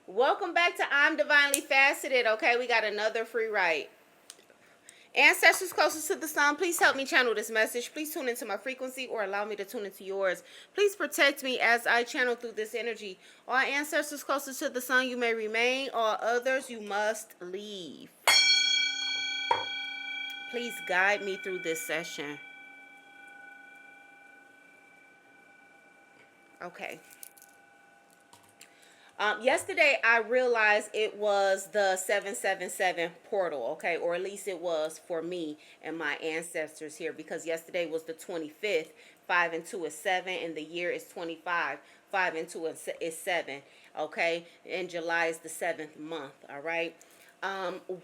Welcome back to I'm Divinely Faceted. Okay, we got another free write. Ancestors closest to the sun, please help me channel this message. Please tune into my frequency or allow me to tune into yours. Please protect me as I channel through this energy. All ancestors closest to the sun, you may remain. All others, you must leave. Please guide me through this session. Okay. Yesterday, I realized it was the 777 portal, okay, or at least it was for me and my ancestors here, because yesterday was the 25th. 5 and 2 is 7, and the year is 25. 5 and 2 is 7, okay, and July is the 7th month, all right.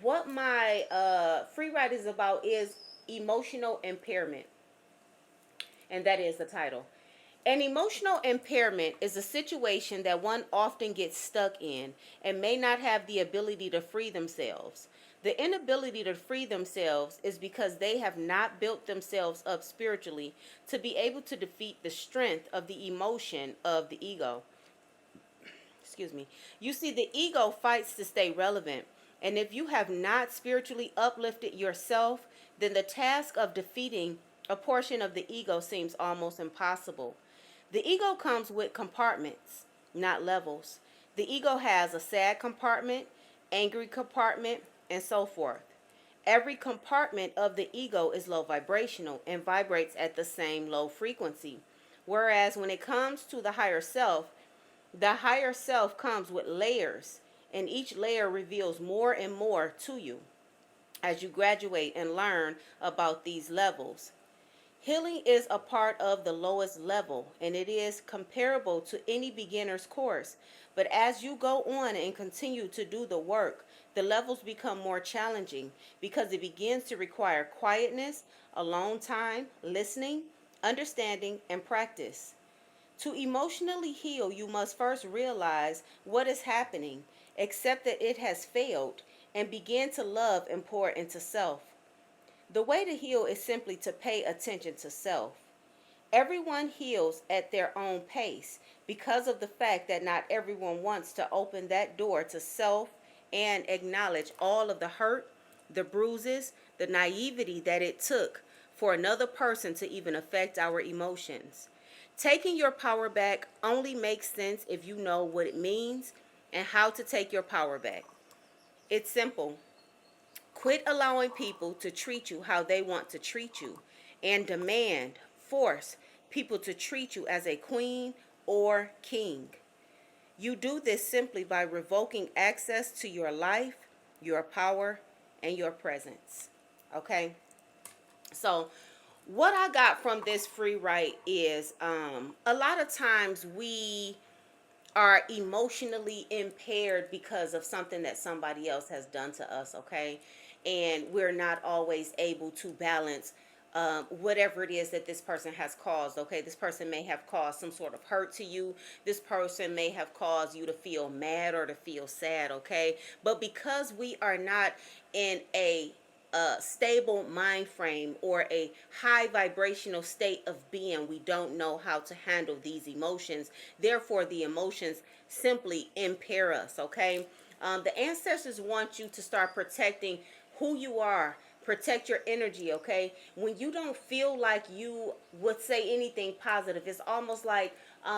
What my free write is about is emotional impairment, and that is the title. An emotional impairment is a situation that one often gets stuck in and may not have the ability to free themselves. The inability to free themselves is because they have not built themselves up spiritually to be able to defeat the strength of the emotion of the ego. Excuse me. You see, the ego fights to stay relevant. And if you have not spiritually uplifted yourself, then the task of defeating a portion of the ego seems almost impossible. The ego comes with compartments, not levels. The ego has a sad compartment, angry compartment, and so forth. Every compartment of the ego is low vibrational and vibrates at the same low frequency. Whereas when it comes to the higher self comes with layers, and each layer reveals more and more to you as you graduate and learn about these levels. Healing is a part of the lowest level, and it is comparable to any beginner's course. But as you go on and continue to do the work, the levels become more challenging because it begins to require quietness, alone time, listening, understanding, and practice. To emotionally heal, you must first realize what is happening, accept that it has failed, and begin to love and pour into self. The way to heal is simply to pay attention to self. Everyone heals at their own pace because of the fact that not everyone wants to open that door to self and acknowledge all of the hurt, the bruises, the naivety that it took for another person to even affect our emotions. Taking your power back only makes sense if you know what it means and how to take your power back. It's simple. Quit allowing people to treat you how they want to treat you and force people to treat you as a queen or king. You do this simply by revoking access to your life, your power, and your presence. Okay? So, what I got from this free write is a lot of times we are emotionally impaired because of something that somebody else has done to us, okay? And we're not always able to balance whatever it is that this person has caused, okay? This person may have caused some sort of hurt to you. This person may have caused you to feel mad or to feel sad, okay? But because we are not in a stable mind frame or a high vibrational state of being, we don't know how to handle these emotions. Therefore, the emotions simply impair us, okay? The ancestors want you to start protecting who you are. Protect your energy, okay? When you don't feel like you would say anything positive, it's almost like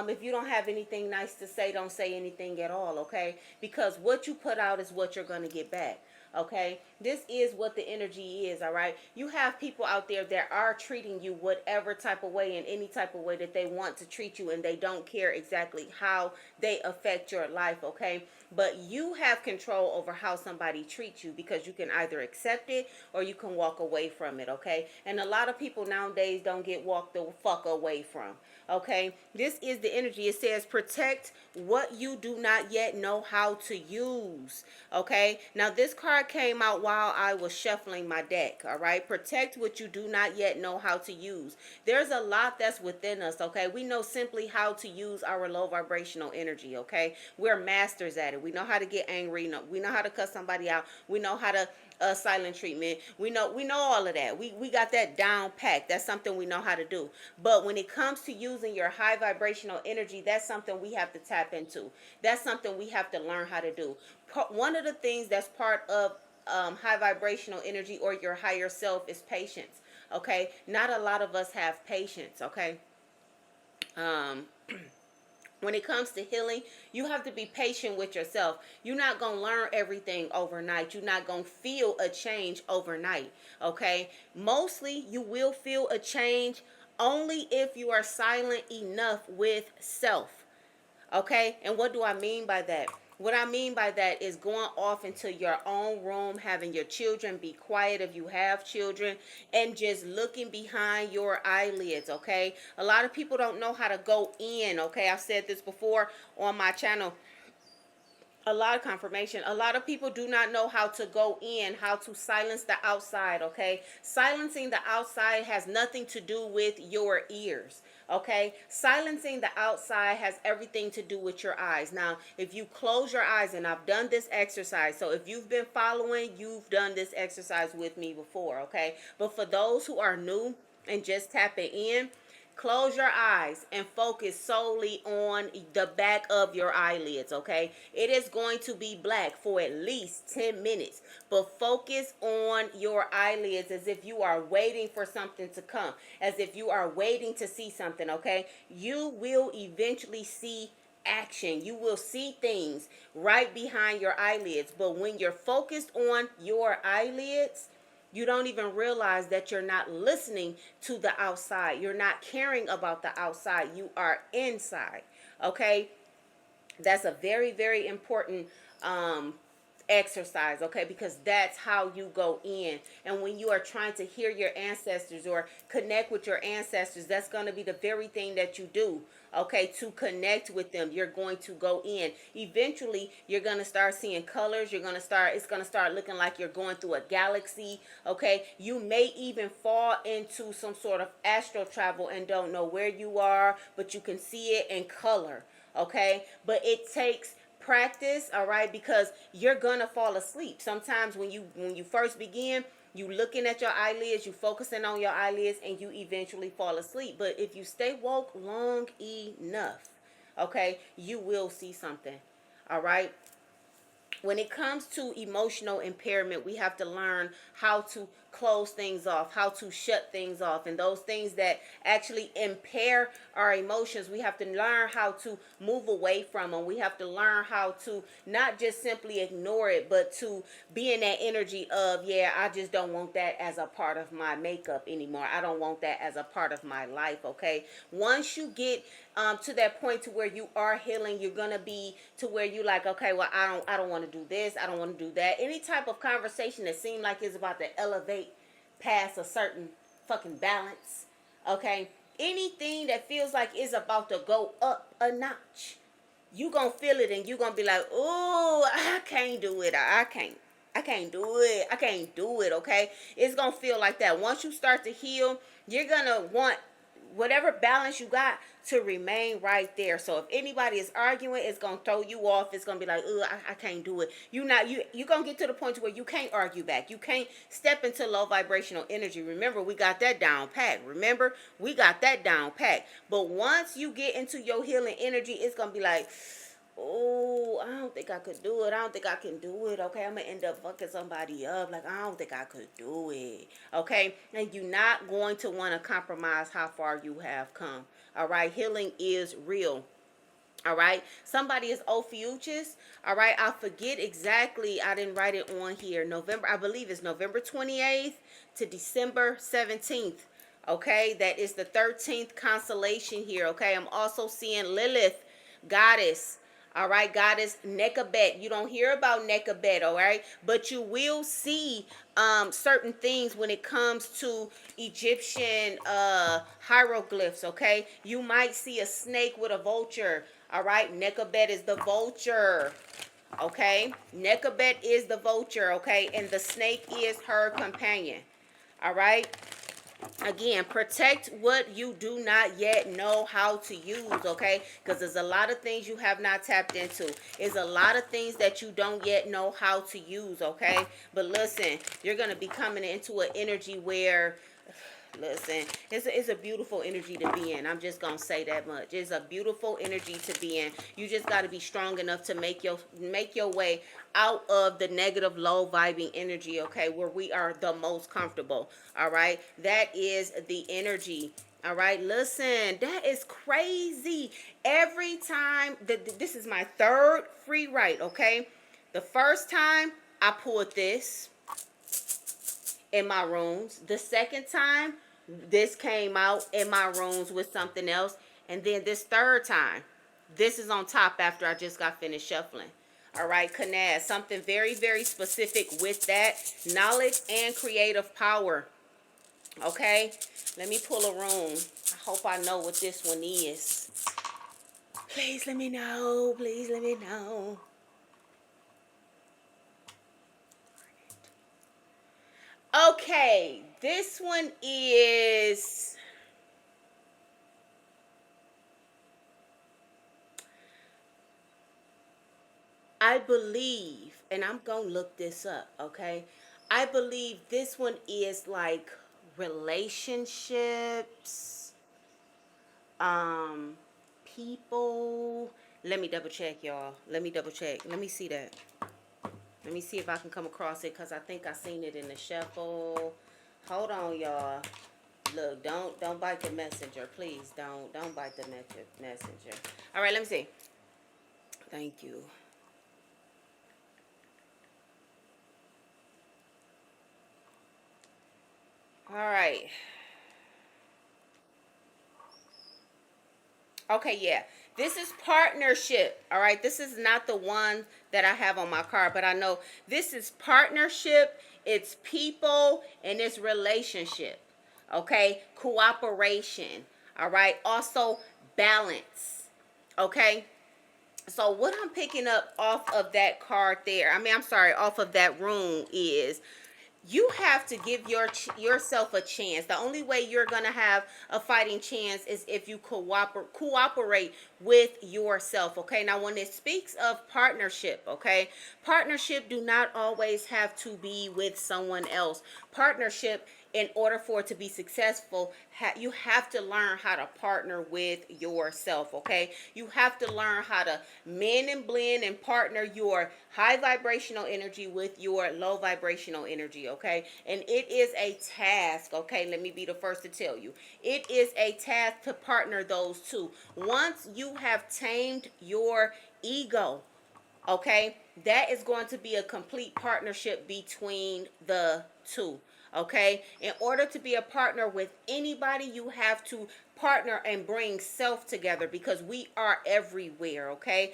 if you don't have anything nice to say, don't say anything at all, okay? Because what you put out is what you're going to get back. Okay, this is what the energy is. All right, you have people out there that are treating you whatever type of way, in any type of way that they want to treat you, and they don't care exactly how they affect your life. Okay, but you have control over how somebody treats you, because you can either accept it or you can walk away from it. Okay, and a lot of people nowadays don't get walked the fuck away from. Okay, this is the energy. It says protect what you do not yet know how to use. Okay, now this card came out while I was shuffling my deck. All right, protect what you do not yet know how to use. There's a lot that's within us. Okay, we know simply how to use our low vibrational energy. Okay, we're masters at it. We know how to get angry. We know how to cuss somebody out. We know how to silent treatment. We know all of that. We got that down pat. That's something we know how to do. But when it comes to using your high vibrational energy, that's something we have to tap into. That's something we have to learn how to do. One of the things that's part of high vibrational energy or your higher self is patience. Okay, not a lot of us have patience. Okay, um, when it comes to healing, you have to be patient with yourself. You're not going to learn everything overnight. You're not going to feel a change overnight. Okay? Mostly you will feel a change only if you are silent enough with self. Okay? And what do I mean by that? What I mean by that is going off into your own room, having your children be quiet if you have children, and just looking behind your eyelids, okay? A lot of people don't know how to go in, okay? I've said this before on my channel. A lot of confirmation. A lot of people do not know how to go in, how to silence the outside, okay? Silencing the outside has nothing to do with your ears, okay? Silencing the outside has everything to do with your eyes. Now, if you close your eyes, and I've done this exercise, so if you've been following, you've done this exercise with me before, okay? But for those who are new and just tapping in, close your eyes and focus solely on the back of your eyelids, okay? It is going to be black for at least 10 minutes, but focus on your eyelids as if you are waiting for something to come, as if you are waiting to see something, okay? You will eventually see action. You will see things right behind your eyelids, but when you're focused on your eyelids, you don't even realize that you're not listening to the outside. You're not caring about the outside. You are inside. Okay? That's a very, very important exercise, okay? Because that's how you go in. And when you are trying to hear your ancestors or connect with your ancestors, that's going to be the very thing that you do, okay? To connect with them, you're going to go in. Eventually, you're going to start seeing colors. It's going to start looking like you're going through a galaxy, okay? You may even fall into some sort of astral travel and don't know where you are, but you can see it in color, okay? But it takes practice, all right, because you're gonna fall asleep sometimes. When you first begin, you looking at your eyelids, you focusing on your eyelids, and you eventually fall asleep. But if you stay woke long enough, okay, you will see something, all right? When it comes to emotional impairment, we have to learn how to close things off, how to shut things off, and those things that actually impair our emotions, we have to learn how to move away from them. We have to learn how to not just simply ignore it, but to be in that energy of, yeah, I just don't want that as a part of my makeup anymore. I don't want that as a part of my life, okay? Once you get to that point to where you are healing, you're gonna be to where you like, okay, well, I don't want to do this, I don't want to do that. Any type of conversation that seems like it's about to elevate past a certain fucking balance, okay? Anything that feels like it's about to go up a notch, you gonna feel it and you gonna be like, oh, I can't do it. I can't do it. I can't do it, okay? It's gonna feel like that. Once you start to heal, you're gonna want whatever balance you got to remain right there. So if anybody is arguing, it's gonna throw you off. It's gonna be like, oh, I can't do it. You gonna get to the point where you can't argue back. You can't step into low vibrational energy. Remember, we got that down pat. Remember, we got that down pat. But once you get into your healing energy, it's gonna be like, oh, I don't think I could do it. I don't think I can do it. Okay, I'm gonna end up fucking somebody up. Like, I don't think I could do it. Okay, and you're not going to want to compromise how far you have come. All right, healing is real. All right, somebody is Ophiuchus. All right, I forget exactly. I didn't write it on here. November, I believe it's November 28th to December 17th. Okay, that is the 13th constellation here. Okay, I'm also seeing Lilith, goddess. All right, goddess Nekabet. You don't hear about Nekabet, all right? But you will see certain things when it comes to Egyptian hieroglyphs, okay? You might see a snake with a vulture, all right? Nekabet is the vulture, okay? Nekabet is the vulture, okay? And the snake is her companion, all right? Again, protect what you do not yet know how to use, okay? Because there's a lot of things you have not tapped into. There's a lot of things that you don't yet know how to use, okay? But listen, you're going to be coming into an energy where, listen, it's a beautiful energy to be in. I'm just gonna say that much. It's a beautiful energy to be in. You just got to be strong enough to make your way out of the negative, low vibing energy. Okay, where we are the most comfortable. All right, that is the energy. All right, listen, that is crazy. Every time this is my third free write. Okay, the first time I pulled this in my rooms. The second time, this came out in my rooms with something else. And then this third time, this is on top after I just got finished shuffling. All right, Kanaz, something very, very specific with that. Knowledge and creative power. Okay, let me pull a room. I hope I know what this one is. Please let me know. Please let me know. Okay, this one is, I believe, and I'm going to look this up, okay? I believe this one is like relationships, um, people. Let me double check, y'all. Let me double check. Let me see that. Let me see if I can come across it because I think I seen it in the shuffle. Hold on, y'all. Look, don't bite the messenger, please. Don't bite the messenger. All right, let me see. Thank you. All right. Okay, yeah. This is partnership. All right. This is not the one that I have on my card, but I know this is partnership, it's people, and it's relationship. Okay? Cooperation. All right? Also balance. Okay? So what I'm picking up off of that card there, I'm sorry, off of that room is you have to give yourself a chance. The only way you're gonna have a fighting chance is if you cooperate with yourself. Okay. Now, when it speaks of partnership, okay, partnership do not always have to be with someone else. Partnership, in order for it to be successful, you have to learn how to partner with yourself. Okay, you have to learn how to mend and blend and partner your high vibrational energy with your low vibrational energy. Okay, and it is a task. Okay, let me be the first to tell you, it is a task to partner those two. Once you have tamed your ego, okay, that is going to be a complete partnership between the two. Okay, in order to be a partner with anybody, you have to partner and bring self together, because we are everywhere. Okay,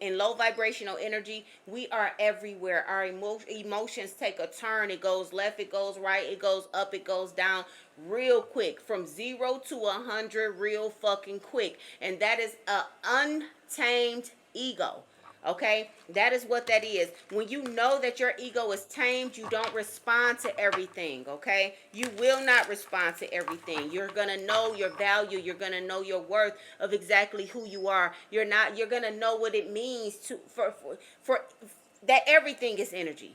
in low vibrational energy, we are everywhere. Our emotions take a turn. It goes left, it goes right, it goes up, it goes down real quick, from 0 to 100 real fucking quick. And that is a untamed ego. Okay, that is what that is. When you know that your ego is tamed, you don't respond to everything. Okay, you will not respond to everything. You're gonna know your value. You're gonna know your worth of exactly who you are. You're gonna know what it means to for that everything is energy.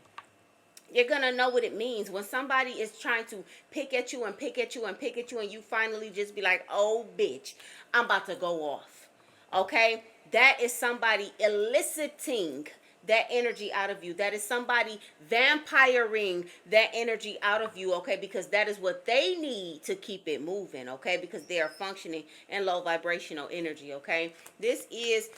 You're gonna know what it means when somebody is trying to pick at you and pick at you and pick at you, and you finally just be like, oh bitch, I'm about to go off. Okay, that is somebody eliciting that energy out of you. That is somebody vampiring that energy out of you. Okay, because that is what they need to keep it moving. Okay, because they are functioning in low vibrational energy. Okay, this is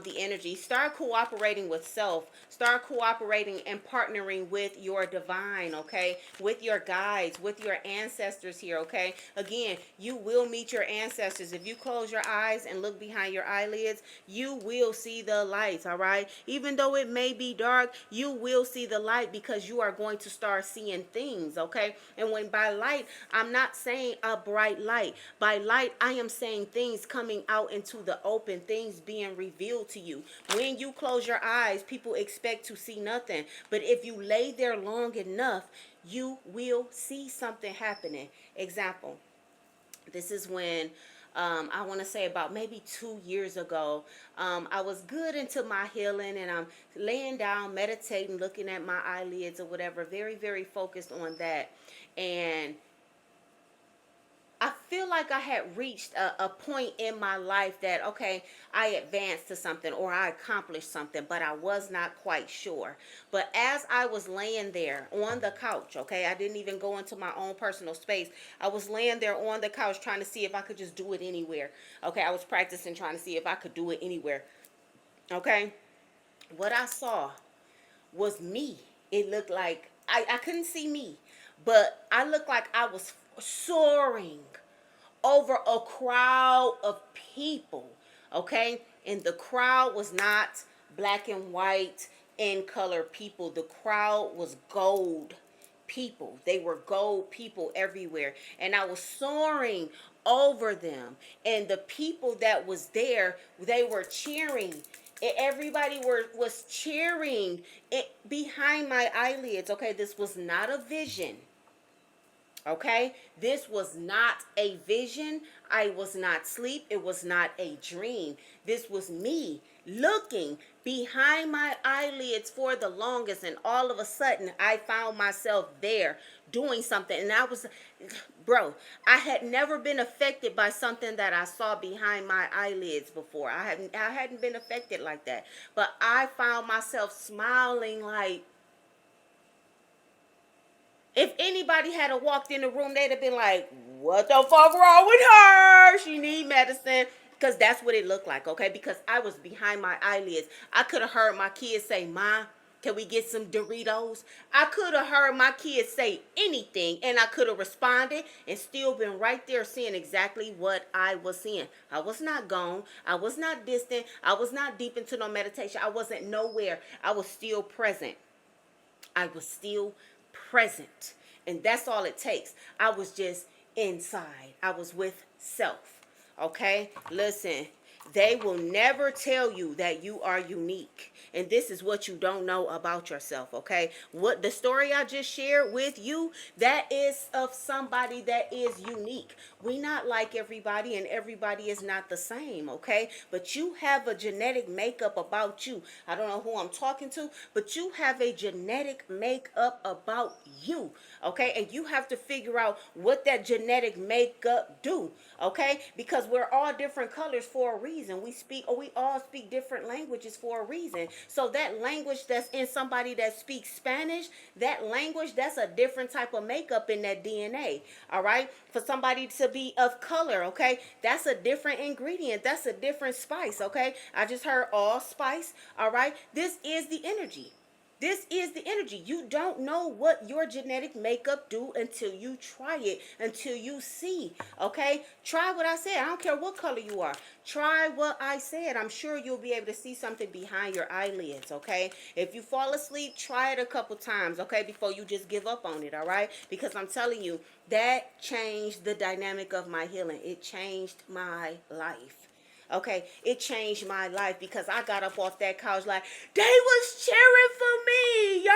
the energy. Start cooperating with self. Start cooperating and partnering with your divine. Okay, with your guides, with your ancestors here. Okay, again, you will meet your ancestors. If you close your eyes and look behind your eyelids, you will see the lights. All right, even though it may be dark, you will see the light, because you are going to start seeing things. Okay, and when by light, I'm not saying a bright light. By light, I am saying things coming out into the open, things being revealed, revealed to you. When you close your eyes, people expect to see nothing. But if you lay there long enough, you will see something happening. Example, this is when I want to say about maybe 2 years ago, I was good into my healing, and I'm laying down, meditating, looking at my eyelids or whatever, very, very focused on that. And I feel like I had reached a point in my life that, okay, I advanced to something or I accomplished something, but I was not quite sure. But as I was laying there on the couch, okay, I didn't even go into my own personal space. I was laying there on the couch trying to see if I could just do it anywhere. Okay, I was practicing trying to see if I could do it anywhere. Okay, what I saw was me. It looked like I couldn't see me, but I looked like I was soaring over a crowd of people, okay? And the crowd was not black and white in color people. The crowd was gold people. They were gold people everywhere. And I was soaring over them. And the people that was there, they were cheering. Everybody was cheering it behind my eyelids. Okay, this was not a vision. Okay, this was not a vision. I was not asleep. It was not a dream. This was me looking behind my eyelids for the longest, and all of a sudden I found myself there doing something. And I was, bro, I had never been affected by something that I saw behind my eyelids before. I hadn't been affected like that. But I found myself smiling like, if anybody had walked in the room, they'd have been like, what the fuck wrong with her? She need medicine. Because that's what it looked like, okay? Because I was behind my eyelids. I could have heard my kids say, Ma, can we get some Doritos? I could have heard my kids say anything, and I could have responded and still been right there seeing exactly what I was seeing. I was not gone. I was not distant. I was not deep into no meditation. I wasn't nowhere. I was still present. I was still present. And that's all it takes. I was just inside. I was with self. Okay? Listen, they will never tell you that you are unique. And this is what you don't know about yourself, okay? What the story I just shared with you, that is of somebody that is unique. We not like everybody, and everybody is not the same, okay? But you have a genetic makeup about you. I don't know who I'm talking to, but you have a genetic makeup about you, okay? And you have to figure out what that genetic makeup do, okay? Because we're all different colors for a reason. We all speak different languages for a reason. So that language that's in somebody that speaks Spanish, that language, that's a different type of makeup in that DNA. All right. For somebody to be of color, okay, that's a different ingredient. That's a different spice. Okay. I just heard allspice. All right. This is the energy. This is the energy. You don't know what your genetic makeup do until you try it, until you see, okay? Try what I said. I don't care what color you are. Try what I said. I'm sure you'll be able to see something behind your eyelids, okay? If you fall asleep, try it a couple times, okay, before you just give up on it, all right? Because I'm telling you, that changed the dynamic of my healing. It changed my life. Okay, it changed my life because I got up off that couch like, they was cheering for me, yo.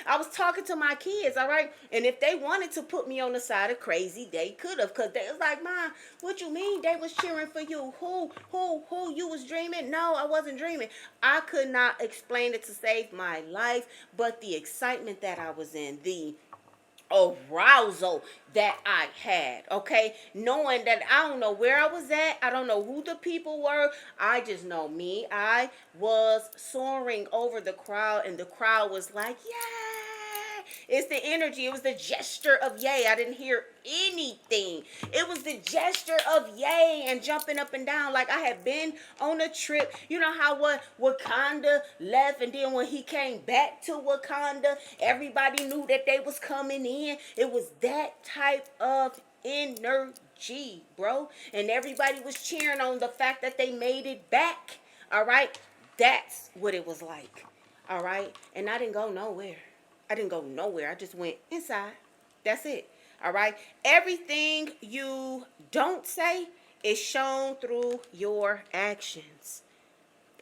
I was talking to my kids, all right? And if they wanted to put me on the side of crazy, they could have, because they was like, Mom, what you mean they was cheering for you? Who, you was dreaming? No, I wasn't dreaming. I could not explain it to save my life, but the excitement that I was in, the arousal that I had, okay? Knowing that I don't know where I was at, I don't know who the people were, I just know me. I was soaring over the crowd, and the crowd was like, yeah. It's the energy. It was the gesture of yay. I didn't hear anything. It was the gesture of yay and jumping up and down like I had been on a trip. You know how what Wakanda left, and then when he came back to Wakanda, everybody knew that they was coming in. It was that type of energy, bro. And everybody was cheering on the fact that they made it back. All right? That's what it was like. All right? And I didn't go nowhere. I didn't go nowhere. I just went inside. That's it. All right? Everything you don't say is shown through your actions.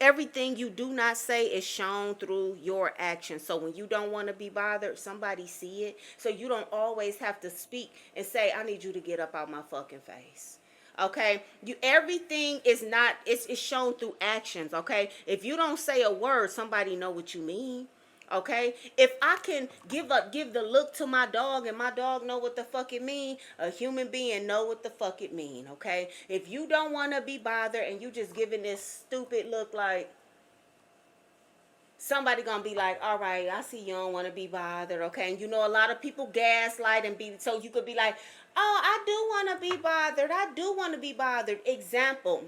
Everything you do not say is shown through your actions. So when you don't want to be bothered, somebody see it. So you don't always have to speak and say, I need you to get up out my fucking face. Okay, you, everything is not, it's shown through actions. Okay, if you don't say a word, somebody know what you mean. Okay, if I can give the look to my dog and my dog know what the fuck it mean, a human being know what the fuck it mean. Okay, if you don't want to be bothered and you just giving this stupid look, like, somebody gonna be like, all right, I see you don't want to be bothered. Okay, and you know a lot of people gaslight and be, so you could be like, oh, I do want to be bothered, I do want to be bothered. Example,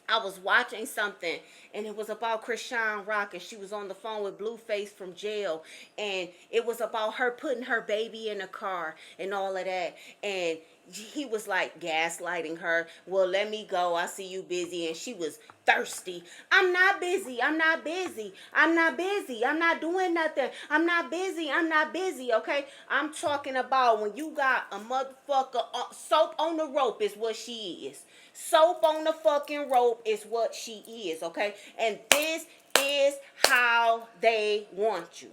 I was watching something and it was about Krishan Rock, and she was on the phone with Blueface from jail, and it was about her putting her baby in a car and all of that, and he was like gaslighting her. Well, let me go, I see you busy. And she was thirsty. I'm not busy, I'm not busy, I'm not busy, I'm not doing nothing, I'm not busy, I'm not busy. Okay, I'm talking about when you got a motherfucker, soap on the rope is what she is. Soap on the fucking rope is what she is. Okay, and this is how they want you.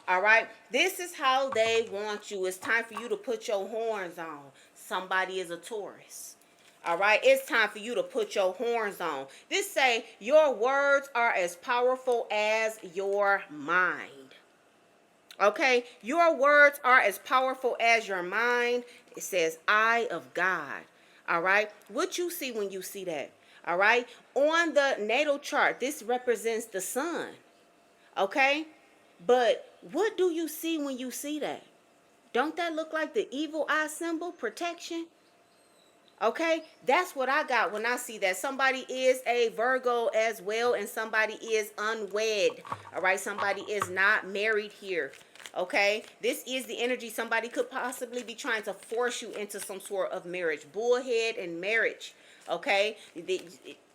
All right, this is how they want you. It's time for you to put your horns on. Somebody is a Taurus. All right, it's time for you to put your horns on. This say your words are as powerful as your mind. Okay, your words are as powerful as your mind. It says eye of God. All right, what you see when you see that? All right, on the natal chart, this represents the sun. Okay, but what do you see when you see that? Don't that look like the evil eye symbol, protection? Okay, that's what I got when I see that. Somebody is a Virgo as well, and somebody is unwed. All right, somebody is not married here. Okay, this is the energy somebody could possibly be trying to force you into some sort of marriage. Bullhead and marriage. Okay,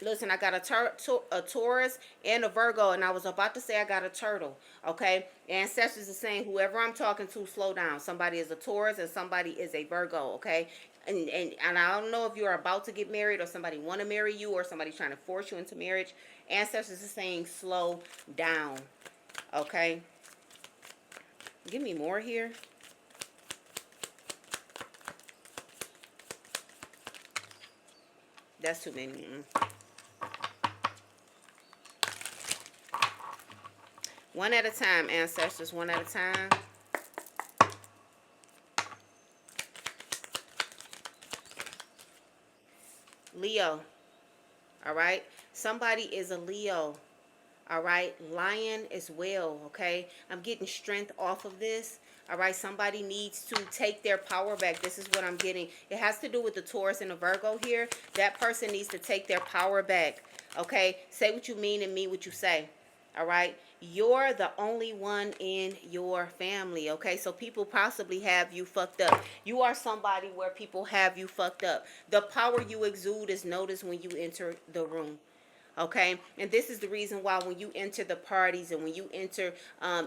listen, I got a Taurus and a Virgo, and I was about to say I got a turtle. Okay, ancestors are saying whoever I'm talking to, slow down. Somebody is a Taurus and somebody is a Virgo. Okay, and I don't know if you're about to get married or somebody want to marry you or somebody trying to force you into marriage. Ancestors are saying slow down. Okay, give me more here. That's too many. One at a time, ancestors, one at a time. Leo. All right, somebody is a Leo. All right, lion as well. Okay, I'm getting strength off of this. All right, somebody needs to take their power back. This is what I'm getting. It has to do with the Taurus and the Virgo here. That person needs to take their power back. Okay, say what you mean and mean what you say. All right, you're the only one in your family. Okay, so people possibly have you fucked up. You are somebody where people have you fucked up. The power you exude is noticed when you enter the room. Okay, and this is the reason why when you enter the parties and when you enter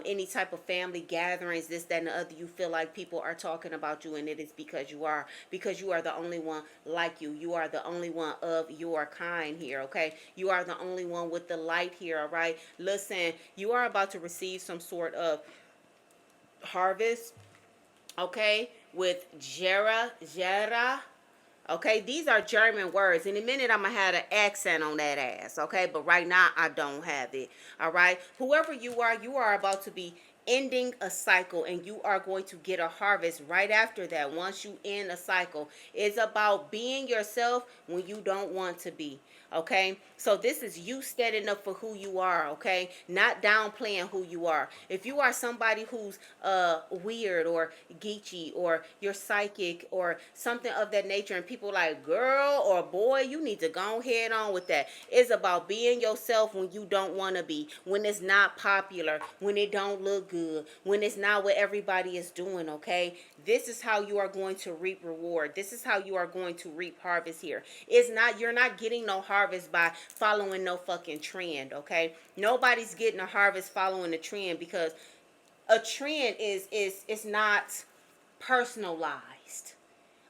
any type of family gatherings, this, that, and the other, you feel like people are talking about you, and it is because you are the only one like you. You are the only one of your kind here. Okay, you are the only one with the light here. All right, listen, you are about to receive some sort of harvest. Okay, with Jera. Okay, these are German words. In a minute, I'm going to have an accent on that ass. Okay, but right now, I don't have it. All right, whoever you are about to be ending a cycle, and you are going to get a harvest right after that. Once you end a cycle, it's about being yourself when you don't want to be. Okay, so this is you standing up for who you are. Okay, not downplaying who you are. If you are somebody who's weird or geeky or you're psychic or something of that nature, and people like, girl or boy, you need to go ahead on with that. It's about being yourself when you don't want to be, when it's not popular, when it don't look good, when it's not what everybody is doing. Okay, this is how you are going to reap reward. This is how you are going to reap harvest here. It's not, you're not getting no harvest by following no fucking trend. Okay, nobody's getting a harvest following a trend, because a trend is not personalized.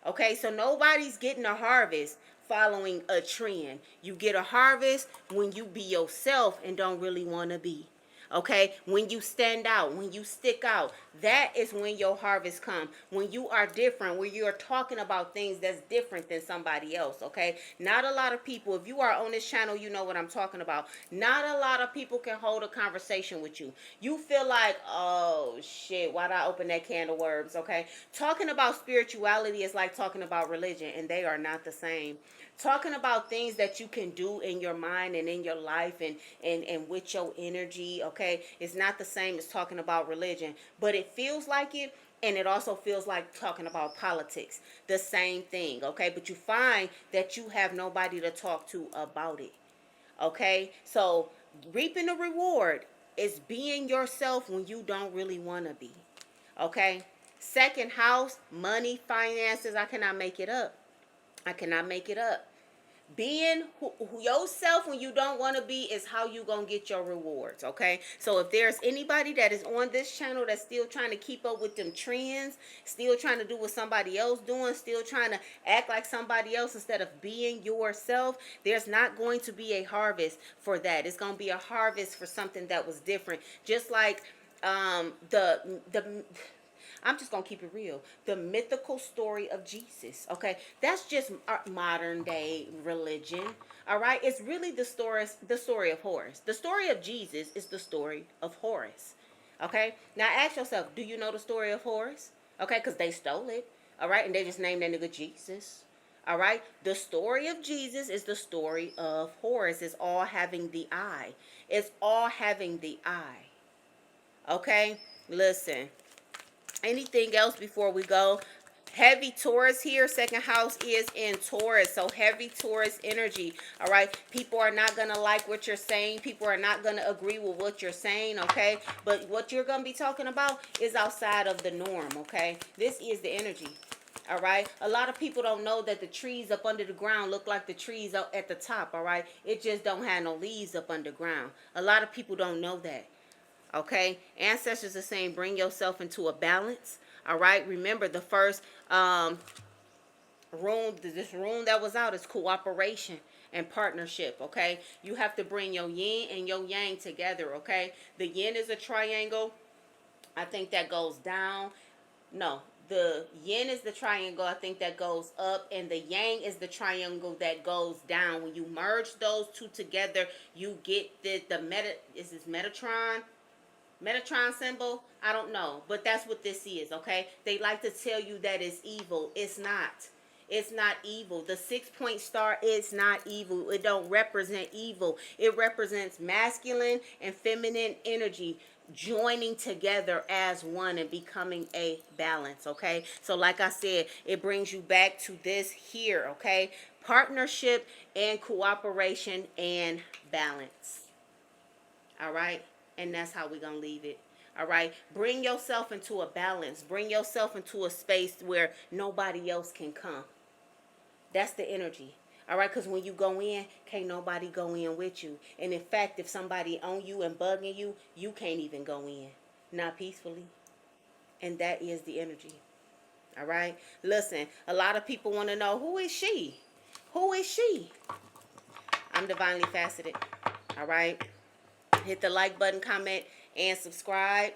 Okay, so nobody's getting a harvest following a trend. You get a harvest when you be yourself and don't really want to be. Okay, when you stand out, when you stick out, that is when your harvest come. When you are different, when you are talking about things that's different than somebody else. Okay, not a lot of people, if you are on this channel, you know what I'm talking about. Not a lot of people can hold a conversation with you. You feel like, oh shit, why'd I open that can of worms? Okay, talking about spirituality is like talking about religion, and they are not the same. Talking about things that you can do in your mind and in your life, and with your energy, okay, it's not the same as talking about religion, but it feels like it. And it also feels like talking about politics, the same thing. Okay, but you find that you have nobody to talk to about it. Okay, so reaping the reward is being yourself when you don't really want to be. Okay, second house, money, finances. I cannot make it up. I cannot make it up. Being who yourself when you don't want to be is how you gonna get your rewards. Okay, so if there's anybody that is on this channel that's still trying to keep up with them trends, still trying to do what somebody else doing, still trying to act like somebody else instead of being yourself, there's not going to be a harvest for that. It's gonna be a harvest for something that was different. Just like the I'm just gonna keep it real. The mythical story of Jesus. Okay, that's just modern day religion. All right, it's really the story of Horus. The story of Jesus is the story of Horus. Okay, now ask yourself, do you know the story of Horus? Okay, because they stole it. All right, and they just named that nigga Jesus. All right, the story of Jesus is the story of Horus. It's all having the eye. It's all having the eye. Okay, listen. Anything else before we go? Heavy Taurus here. Second house is in Taurus. So heavy Taurus energy. All right. People are not going to like what you're saying. People are not going to agree with what you're saying. Okay. But what you're going to be talking about is outside of the norm. Okay. This is the energy. All right. A lot of people don't know that the trees up under the ground look like the trees up at the top. All right. It just don't have no leaves up underground. A lot of people don't know that. Okay, ancestors are saying bring yourself into a balance. All right, remember the first room, this room that was out is cooperation and partnership. Okay, you have to bring your yin and your yang together. Okay, the yin is a triangle. I think that goes down. No, the yin is the triangle, I think, that goes up, and the yang is the triangle that goes down. When you merge those two together, you get the meta. Is this Metatron symbol? I don't know, but that's what this is. Okay, they like to tell you that it's evil. It's not. It's not evil. The 6-point star is not evil. It don't represent evil. It represents masculine and feminine energy joining together as one and becoming a balance. Okay, so like I said, it brings you back to this here. Okay, partnership and cooperation and balance. All right, and that's how we're gonna leave it. All right, bring yourself into a balance. Bring yourself into a space where nobody else can come. That's the energy. All right, because when you go in, can't nobody go in with you. And in fact, if somebody on you and bugging you, you can't even go in, not peacefully. And that is the energy. All right, listen, a lot of people want to know, who is she? Who is she? I'm divinely faceted. All right, hit the like button, comment, and subscribe.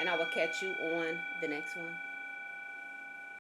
And I will catch you on the next one.